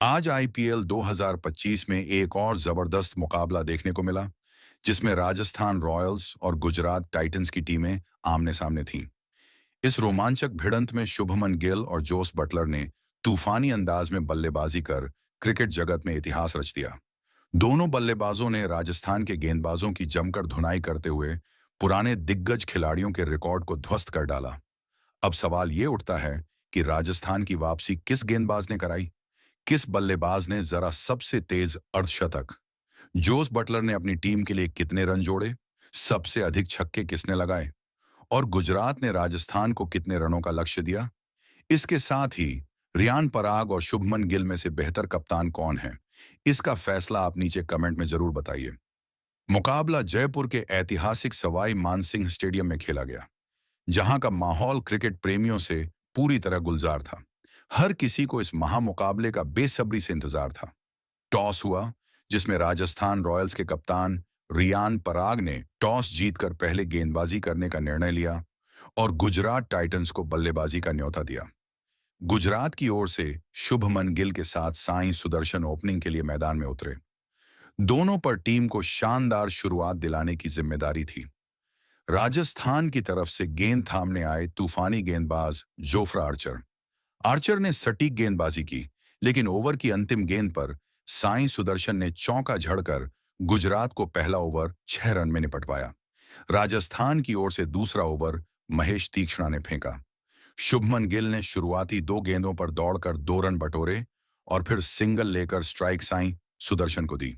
आज आईपीएल 2025 में एक और जबरदस्त मुकाबला देखने को मिला, जिसमें राजस्थान रॉयल्स और गुजरात टाइटंस की टीमें आमने सामने थीं। इस रोमांचक भिड़ंत में शुभमन गिल और जोस बटलर ने तूफानी अंदाज में बल्लेबाजी कर क्रिकेट जगत में इतिहास रच दिया। दोनों बल्लेबाजों ने राजस्थान के गेंदबाजों की जमकर धुनाई करते हुए पुराने दिग्गज खिलाड़ियों के रिकॉर्ड को ध्वस्त कर डाला। अब सवाल ये उठता है कि राजस्थान की वापसी किस गेंदबाज ने कराई? किस बल्लेबाज ने जरा सबसे तेज अर्धशतक? जोस बटलर ने अपनी टीम के लिए कितने रन जोड़े? सबसे अधिक छक्के किसने लगाए? और गुजरात ने राजस्थान को कितने रनों का लक्ष्य दिया? इसके साथ ही रियान पराग और शुभमन गिल में से बेहतर कप्तान कौन है? इसका फैसला आप नीचे कमेंट में जरूर बताइए। मुकाबला जयपुर के ऐतिहासिक सवाई मानसिंह स्टेडियम में खेला गया, जहां का माहौल क्रिकेट प्रेमियों से पूरी तरह गुलजार था। हर किसी को इस महामुकाबले का बेसब्री से इंतजार था। टॉस हुआ, जिसमें राजस्थान रॉयल्स के कप्तान रियान पराग ने टॉस जीतकर पहले गेंदबाजी करने का निर्णय लिया और गुजरात टाइटंस को बल्लेबाजी का न्योता दिया। गुजरात की ओर से शुभमन गिल के साथ साई सुदर्शन ओपनिंग के लिए मैदान में उतरे। दोनों पर टीम को शानदार शुरुआत दिलाने की जिम्मेदारी थी। राजस्थान की तरफ से गेंद थामने आए तूफानी गेंदबाज जोफ्रा आर्चर। आर्चर ने सटीक गेंदबाजी की, लेकिन ओवर की अंतिम गेंद पर साई सुदर्शन ने चौका झड़कर गुजरात को पहला ओवर 6 रन में निपटवाया। राजस्थान की ओर से दूसरा ओवर महेश तीक्ष्णा ने फेंका। शुभमन गिल ने शुरुआती 2 गेंदों पर दौड़कर 2 रन बटोरे और फिर सिंगल लेकर स्ट्राइक साई सुदर्शन को दी।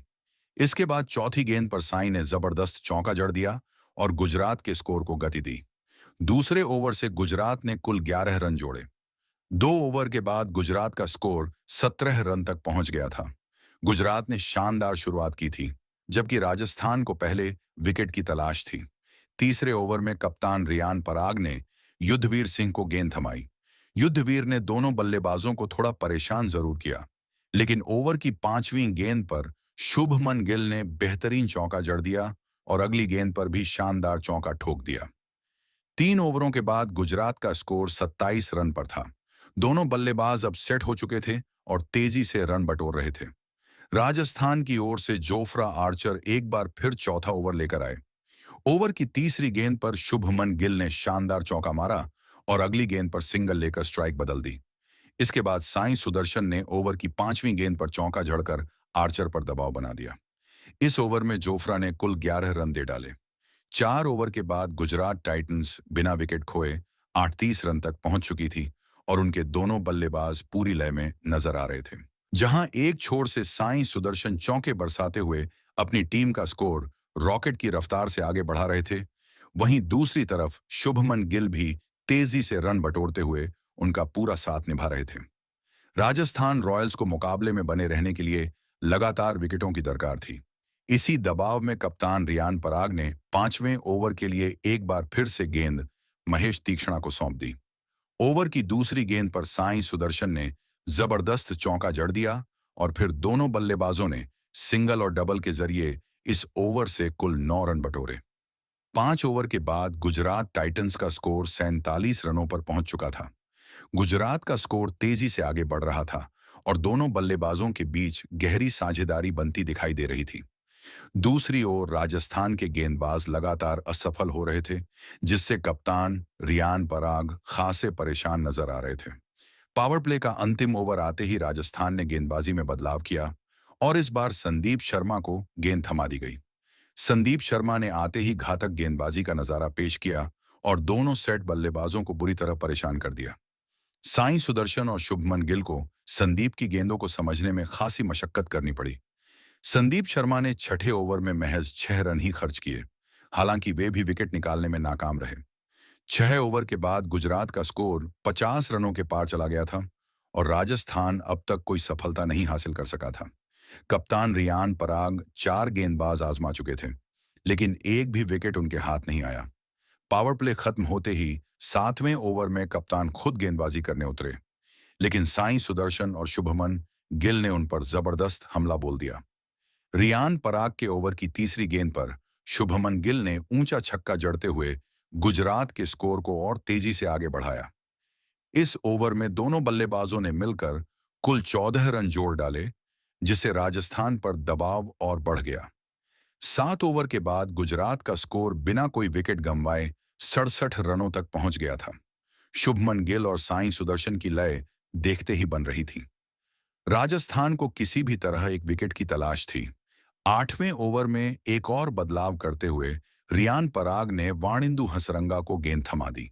इसके बाद चौथी गेंद पर साई ने जबरदस्त चौका जड़ दिया और गुजरात के स्कोर को गति दी। दूसरे ओवर से गुजरात ने कुल 11 रन जोड़े। 2 ओवर के बाद गुजरात का स्कोर 17 रन तक पहुंच गया था। गुजरात ने शानदार शुरुआत की थी, जबकि राजस्थान को पहले विकेट की तलाश थी। तीसरे ओवर में कप्तान रियान पराग ने युद्धवीर सिंह को गेंद थमाई। युद्धवीर ने दोनों बल्लेबाजों को थोड़ा परेशान जरूर किया, लेकिन ओवर की 5वीं गेंद पर शुभमन गिल ने बेहतरीन चौका जड़ दिया और अगली गेंद पर भी शानदार चौका ठोक दिया। 3 ओवरों के बाद गुजरात का स्कोर 27 रन पर था। दोनों बल्लेबाज अब सेट हो चुके थे और तेजी से रन बटोर रहे थे। राजस्थान की ओर से जोफ्रा आर्चर एक बार फिर चौथा ओवर लेकर आए। ओवर की तीसरी गेंद पर शुभमन गिल ने शानदार चौका मारा और अगली गेंद पर सिंगल लेकर स्ट्राइक बदल दी। इसके बाद साई सुदर्शन ने ओवर की 5वीं गेंद पर चौका जड़कर आर्चर पर दबाव बना दिया। इस ओवर में जोफ्रा ने कुल 11 रन दे डाले। 4 ओवर के बाद गुजरात टाइटंस बिना विकेट खोए 38 रन तक पहुंच चुकी थी और उनके दोनों बल्लेबाज पूरी लय में नजर आ रहे थे। जहां एक छोर से साई सुदर्शन चौके बरसाते हुए अपनी टीम का स्कोर रॉकेट की रफ्तार से आगे बढ़ा रहे थे, वहीं दूसरी तरफ शुभमन गिल भी तेजी से रन बटोरते हुए उनका पूरा साथ निभा रहे थे। राजस्थान रॉयल्स को मुकाबले में बने रहने के लिए लगातार विकेटों की दरकार थी। इसी दबाव में कप्तान रियान पराग ने 5वें ओवर के लिए एक बार फिर से गेंद महेश तीक्ष्णा को सौंप दी। ओवर की दूसरी गेंद पर साई सुदर्शन ने जबरदस्त चौका जड़ दिया और फिर दोनों बल्लेबाजों ने सिंगल और डबल के जरिए इस ओवर से कुल 9 रन बटोरे। 5 ओवर के बाद गुजरात टाइटंस का स्कोर 47 रनों पर पहुंच चुका था। गुजरात का स्कोर तेजी से आगे बढ़ रहा था और दोनों बल्लेबाजों के बीच गहरी साझेदारी बनती दिखाई दे रही थी। दूसरी ओर राजस्थान के गेंदबाज लगातार असफल हो रहे थे, जिससे कप्तान रियान पराग खासे परेशान नजर आ रहे थे। पावर प्ले का अंतिम ओवर आते ही राजस्थान ने गेंदबाजी में बदलाव किया और इस बार संदीप शर्मा को गेंद थमा दी गई। संदीप शर्मा ने आते ही घातक गेंदबाजी का नजारा पेश किया और दोनों सेट बल्लेबाजों को बुरी तरह परेशान कर दिया। साई सुदर्शन और शुभमन गिल को संदीप की गेंदों को समझने में खासी मशक्कत करनी पड़ी। संदीप शर्मा ने छठे ओवर में महज 6 रन ही खर्च किए, हालांकि वे भी विकेट निकालने में नाकाम रहे। 6 ओवर के बाद गुजरात का स्कोर 50 रनों के पार चला गया था और राजस्थान अब तक कोई सफलता नहीं हासिल कर सका था। कप्तान रियान पराग 4 गेंदबाज आजमा चुके थे, लेकिन एक भी विकेट उनके हाथ नहीं आया। पावर प्ले खत्म होते ही 7वें ओवर में कप्तान खुद गेंदबाजी करने उतरे, लेकिन साई सुदर्शन और शुभमन गिल ने उन पर जबरदस्त हमला बोल दिया। रियान पराग के ओवर की तीसरी गेंद पर शुभमन गिल ने ऊंचा छक्का जड़ते हुए गुजरात के स्कोर को और तेजी से आगे बढ़ाया। इस ओवर में दोनों बल्लेबाजों ने मिलकर कुल 14 रन जोड़ डाले, जिससे राजस्थान पर दबाव और बढ़ गया। 7 ओवर के बाद गुजरात का स्कोर बिना कोई विकेट गंवाए 67 रनों तक पहुंच गया था। शुभमन गिल और साई सुदर्शन की लय देखते ही बन रही थी। राजस्थान को किसी भी तरह एक विकेट की तलाश थी। 8वें ओवर में एक और बदलाव करते हुए रियान पराग ने वाणिंदु हसरंगा को गेंद थमा दी।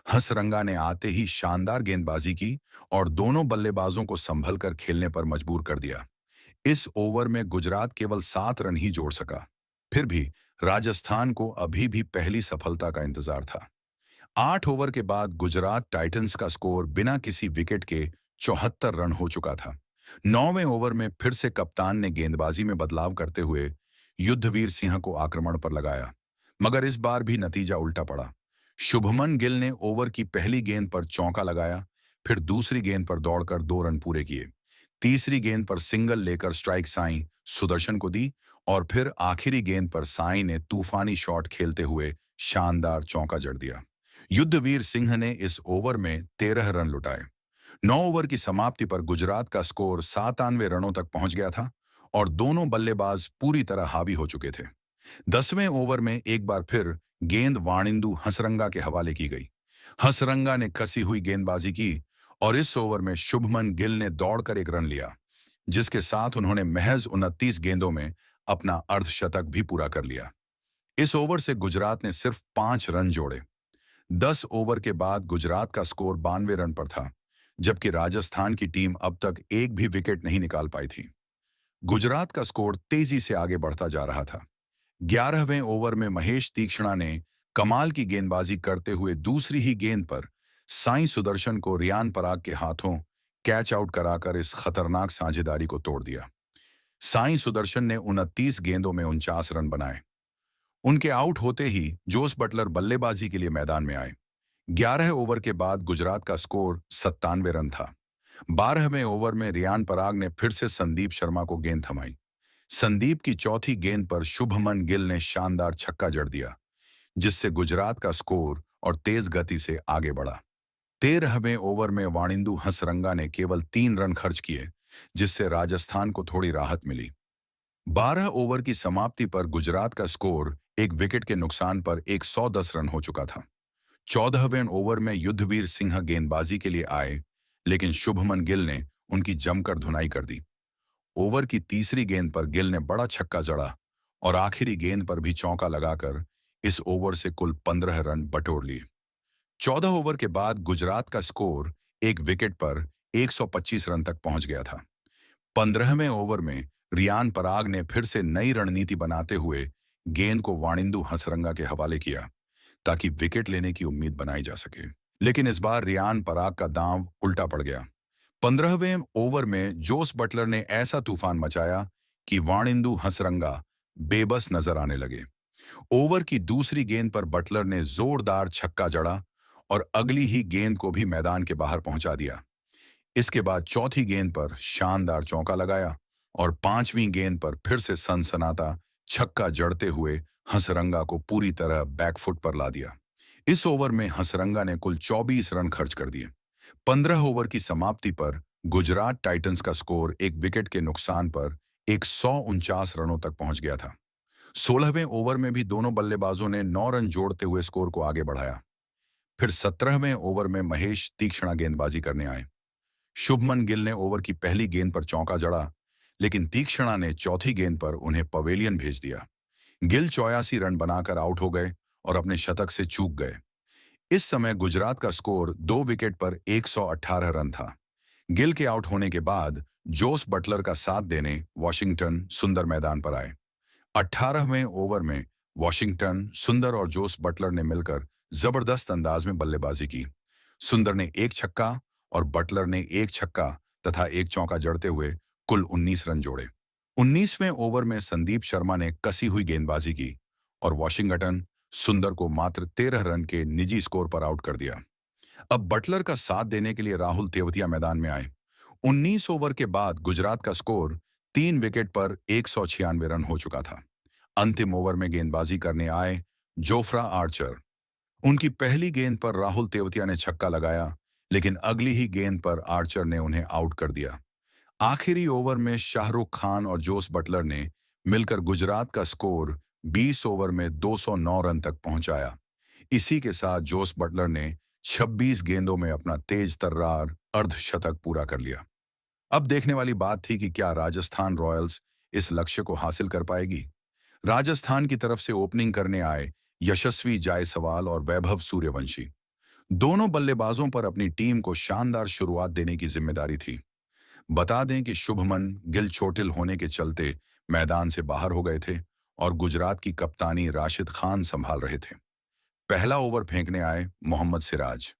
हसरंगा ने आते ही शानदार गेंदबाजी की और दोनों बल्लेबाजों को संभल कर खेलने पर मजबूर कर दिया। इस ओवर में गुजरात केवल 7 रन ही जोड़ सका। फिर भी राजस्थान को अभी भी पहली सफलता का इंतजार था। 8 ओवर के बाद गुजरात टाइटंस का स्कोर बिना किसी विकेट के 74 रन हो चुका था। 9वें ओवर में फिर से कप्तान ने गेंदबाजी में बदलाव करते हुए युद्धवीर सिंह को आक्रमण पर लगाया, मगर इस बार भी नतीजा उल्टा पड़ा। शुभमन गिल ने ओवर की पहली गेंद पर चौका लगाया, फिर दूसरी गेंद पर दौड़कर 2 रन पूरे किए। तीसरी गेंद पर सिंगल लेकर स्ट्राइक साई सुदर्शन को दी और फिर आखिरी गेंद पर साई ने तूफानी शॉट खेलते हुए शानदार चौका जड़ दिया। युद्धवीर सिंह ने इस ओवर में 13 रन लुटाए। 9 ओवर की समाप्ति पर गुजरात का स्कोर 97 रनों तक पहुंच गया था और दोनों बल्लेबाज पूरी तरह हावी हो चुके थे। 10वें ओवर में एक बार फिर गेंद वाणिंदु हसरंगा के हवाले की गई। हसरंगा ने कसी हुई गेंदबाजी की और इस ओवर में शुभमन गिल ने दौड़कर एक रन लिया, जिसके साथ उन्होंने महज 29 गेंदों में अपना अर्धशतक भी पूरा कर लिया। इस ओवर से गुजरात ने सिर्फ 5 रन जोड़े। 10 ओवर के बाद गुजरात का स्कोर 92 रन पर था, जबकि राजस्थान की टीम अब तक एक भी विकेट नहीं निकाल पाई थी। गुजरात का स्कोर तेजी से आगे बढ़ता जा रहा था। 11वें ओवर में महेश तीक्ष्णा ने कमाल की गेंदबाजी करते हुए दूसरी ही गेंद पर साई सुदर्शन को रियान पराग के हाथों कैच आउट कराकर इस खतरनाक साझेदारी को तोड़ दिया। साई सुदर्शन ने 29 गेंदों में 49 रन बनाए। उनके आउट होते ही जोस बटलर बल्लेबाजी के लिए मैदान में आए। 11 ओवर के बाद गुजरात का स्कोर 97 रन था। 12वें ओवर में रियान पराग ने फिर से संदीप शर्मा को गेंद थमाई। संदीप की चौथी गेंद पर शुभमन गिल ने शानदार छक्का जड़ दिया, जिससे गुजरात का स्कोर और तेज गति से आगे बढ़ा। 13वें ओवर में वाणिंदु हसरंगा ने केवल 3 रन खर्च किए, जिससे राजस्थान को थोड़ी राहत मिली। 12 ओवर की समाप्ति पर गुजरात का स्कोर एक विकेट के नुकसान पर 110 रन हो चुका था। 14वें ओवर में युद्धवीर सिंह गेंदबाजी के लिए आए, लेकिन शुभमन गिल ने उनकी जमकर धुनाई कर दी। ओवर की तीसरी गेंद पर गिल ने बड़ा छक्का जड़ा और आखिरी गेंद पर भी चौका लगाकर इस ओवर से कुल 15 रन बटोर लिए। 14 ओवर के बाद गुजरात का स्कोर एक विकेट पर 125 रन तक पहुंच गया था। 15वें ओवर में रियान पराग ने फिर से नई रणनीति बनाते हुए गेंद को वाणिंदु हसरंगा के हवाले किया, ताकि विकेट लेने की उम्मीद बनाई जा सके। लेकिन इस बार रियान पराग का दांव उल्टा पड़ गया। 15वें ओवर में जोस बटलर ने ऐसा तूफान मचाया कि वाणिंदु हसरंगा बेबस नजर आने लगे। ओवर की दूसरी गेंद पर बटलर ने जोरदार छक्का जड़ा और अगली ही गेंद को भी मैदान के बाहर पहुंचा दिया। इसके बाद चौथी गेंद पर शानदार चौका लगाया और 5वीं गेंद पर फिर से सनसनाता छक्का जड़ते हुए हसरंगा को पूरी तरह बैकफुट पर ला दिया। इस ओवर में हसरंगा ने कुल 24 रन खर्च कर दिए। 15 ओवर की समाप्ति पर गुजरात टाइटंस का स्कोर एक विकेट के नुकसान पर 149 रनों तक पहुंच गया था। 16वें ओवर में भी दोनों बल्लेबाजों ने 9 रन जोड़ते हुए स्कोर को आगे बढ़ाया। फिर 17वें ओवर में महेश तीक्ष्णा गेंदबाजी करने आए। शुभमन गिल ने ओवर की पहली गेंद पर चौका जड़ा, लेकिन तीक्ष्णा ने चौथी गेंद पर उन्हें पवेलियन भेज दिया। गिल 84 रन बनाकर आउट हो गए और अपने शतक से चूक गए। इस समय गुजरात का स्कोर 2 विकेट पर 118 रन था। गिल के आउट होने के बाद जोस बटलर का साथ देने वॉशिंगटन सुंदर मैदान पर आए। 18वें ओवर में वॉशिंगटन, सुंदर और जोस बटलर ने मिलकर जबरदस्त अंदाज में बल्लेबाजी की। सुंदर ने एक छक्का और बटलर ने एक छक्का तथा एक चौका जड़ते हुए कुल 19 रन जोड़े। 19वें ओवर में संदीप शर्मा ने कसी हुई गेंदबाजी की और वॉशिंगटन सुंदर को मात्र 13 रन के निजी स्कोर पर आउट कर दिया। अब बटलर का साथ देने के लिए राहुल तेवतिया मैदान में आए। 19 ओवर के बाद गुजरात का स्कोर 3 विकेट पर 196 रन हो चुका था। अंतिम ओवर में गेंदबाजी करने आए जोफ्रा आर्चर। उनकी पहली गेंद पर राहुल तेवतिया ने छक्का लगाया, लेकिन अगली ही गेंद पर आर्चर ने उन्हें आउट कर दिया। आखिरी ओवर में शाहरुख खान और जोस बटलर ने मिलकर गुजरात का स्कोर 20 ओवर में 209 रन तक पहुंचाया। इसी के साथ जोस बटलर ने 26 गेंदों में अपना तेज तर्रार अर्धशतक पूरा कर लिया। अब देखने वाली बात थी कि क्या राजस्थान रॉयल्स इस लक्ष्य को हासिल कर पाएगी। राजस्थान की तरफ से ओपनिंग करने आए यशस्वी जायसवाल और वैभव सूर्यवंशी दोनों बल्लेबाजों पर अपनी टीम को शानदार शुरुआत देने की जिम्मेदारी थी। बता दें कि शुभमन गिल चोटिल होने के चलते मैदान से बाहर हो गए थे और गुजरात की कप्तानी राशिद खान संभाल रहे थे। पहला ओवर फेंकने आए मोहम्मद सिराज।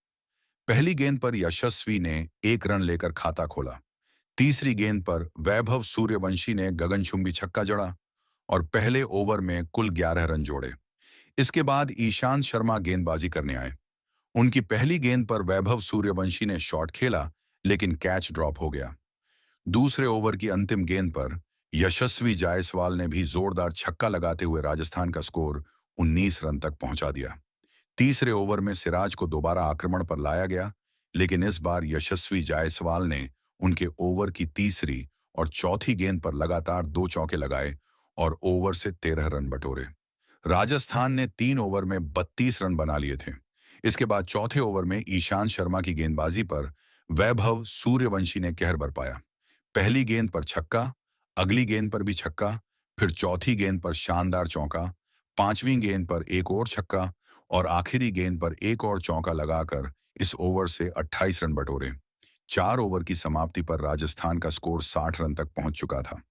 पहली गेंद पर यशस्वी ने 1 रन लेकर खाता खोला। तीसरी गेंद पर वैभव सूर्यवंशी ने गगनचुंबी छक्का जड़ा और पहले ओवर में कुल 11 रन जोड़े। इसके बाद ईशांत शर्मा गेंदबाजी करने आए। उनकी पहली गेंद पर वैभव सूर्यवंशी ने शॉट खेला, लेकिन कैच ड्रॉप हो गया। दूसरे ओवर की अंतिम गेंद पर यशस्वी जायसवाल ने भी जोरदार छक्का लगाते हुए राजस्थान का स्कोर 19 रन तक पहुंचा दिया। तीसरे ओवर में सिराज को दोबारा आक्रमण पर लाया गया, लेकिन इस बार यशस्वी जायसवाल ने उनके ओवर की तीसरी और चौथी गेंद पर लगातार 2 चौके लगाए और ओवर से 13 रन बटोरे। राजस्थान ने 3 ओवर में 32 रन बना लिए थे। इसके बाद चौथे ओवर में ईशांत शर्मा की गेंदबाजी पर वैभव सूर्यवंशी ने कहर बरपाया। पहली गेंद पर छक्का, अगली गेंद पर भी छक्का, फिर चौथी गेंद पर शानदार चौका, पांचवीं गेंद पर एक और छक्का और आखिरी गेंद पर एक और चौका लगाकर इस ओवर से 28 रन बटोरे। 4 ओवर की समाप्ति पर राजस्थान का स्कोर 60 रन तक पहुंच चुका था।